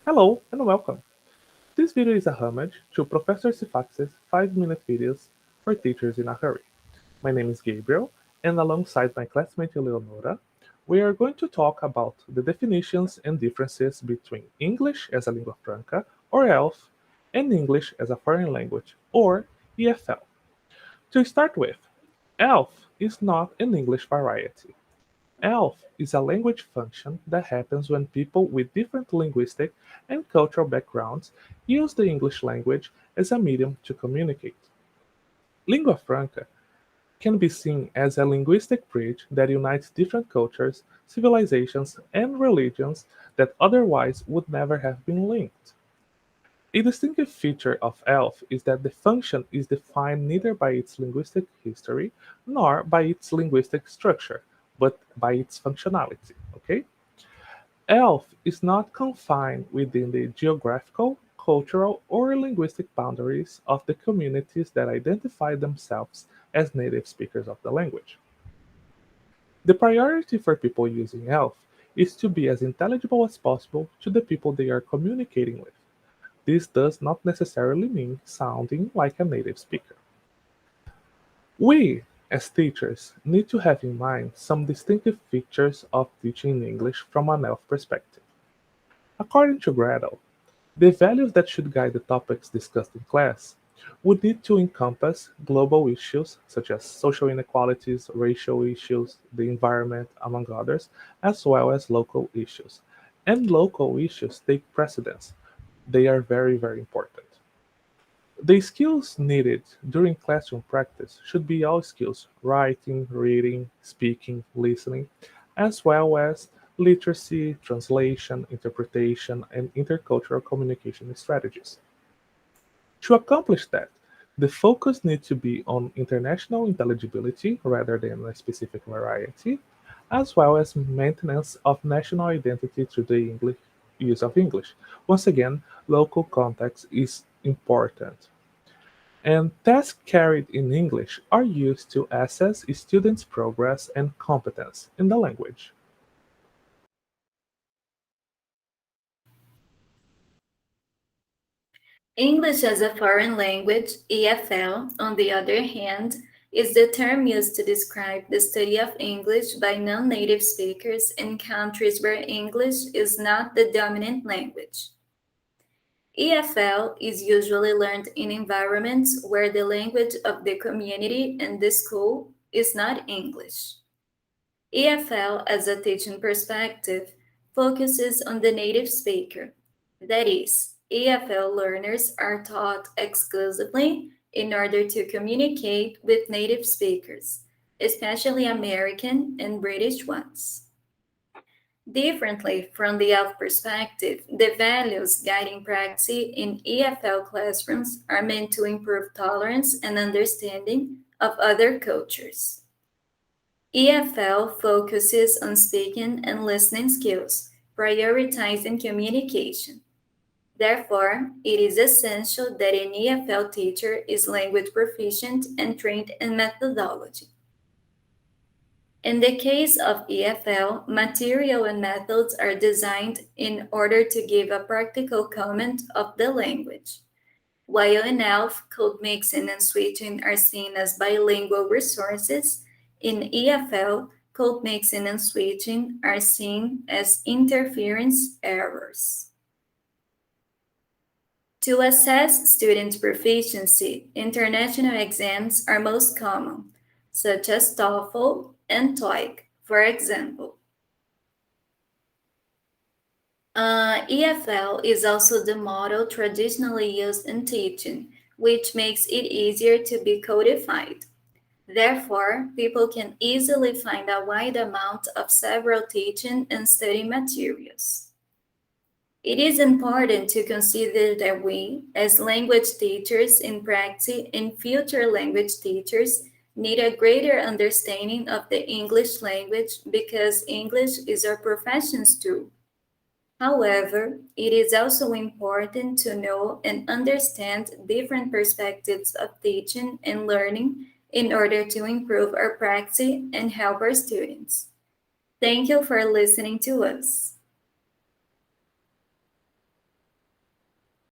Hello and welcome. This video is a homage to Professor Sifax's 5-minute videos for teachers in a hurry. My name is Gabriel, and alongside my classmate Eleonora, we are going to talk about the definitions and differences between English as a lingua franca or ELF and English as a foreign language or EFL. To start with, ELF is not an English variety. ELF is a language function that happens when people with different linguistic and cultural backgrounds use the English language as a medium to communicate. Lingua franca can be seen as a linguistic bridge that unites different cultures, civilizations, and religions that otherwise would never have been linked. A distinctive feature of ELF is that the function is defined neither by its linguistic history nor by its linguistic structure, but by its functionality. Okay? ELF is not confined within the geographical, cultural, or linguistic boundaries of the communities that identify themselves as native speakers of the language. The priority for people using ELF is to be as intelligible as possible to the people they are communicating with. This does not necessarily mean sounding like a native speaker. We, as teachers, need to have in mind some distinctive features of teaching English from an ELF perspective. According to Gretel, the values that should guide the topics discussed in class would need to encompass global issues such as social inequalities, racial issues, the environment, among others, as well as local issues. And local issues take precedence. They are very, very important. The skills needed during classroom practice should be all skills writing, reading, speaking, listening, as well as literacy, translation, interpretation, and intercultural communication strategies. To accomplish that, the focus needs to be on international intelligibility rather than a specific variety, as well as maintenance of national identity through the English use of English. Once again, local context is important. And tests carried in English are used to assess students' progress and competence in the language. English as a foreign language, EFL, on the other hand, is the term used to describe the study of English by non native speakers in countries where English is not the dominant language. EFL is usually learned in environments where the language of the community and the school is not English. EFL, as a teaching perspective, focuses on the native speaker. That is, EFL learners are taught exclusively in order to communicate with native speakers, especially American and British ones. Differently from the ELF perspective, the values guiding practice in EFL classrooms are meant to improve tolerance and understanding of other cultures. EFL focuses on speaking and listening skills, prioritizing communication. Therefore, it is essential that an EFL teacher is language proficient and trained in methodology. In the case of EFL, material and methods are designed in order to give a practical comment of the language. While in ELF, code mixing and switching are seen as bilingual resources, in EFL, code mixing and switching are seen as interference errors. To assess students' proficiency, international exams are most common, such as TOEFL and TOEIC, for example. EFL is also the model traditionally used in teaching, which makes it easier to be codified. Therefore, people can easily find a wide amount of several teaching and study materials. It is important to consider that we, as language teachers in practice and future language teachers, need a greater understanding of the English language because English is our professions too. However, it is also important to know and understand different perspectives of teaching and learning in order to improve our practice and help our students. Thank you for listening to us.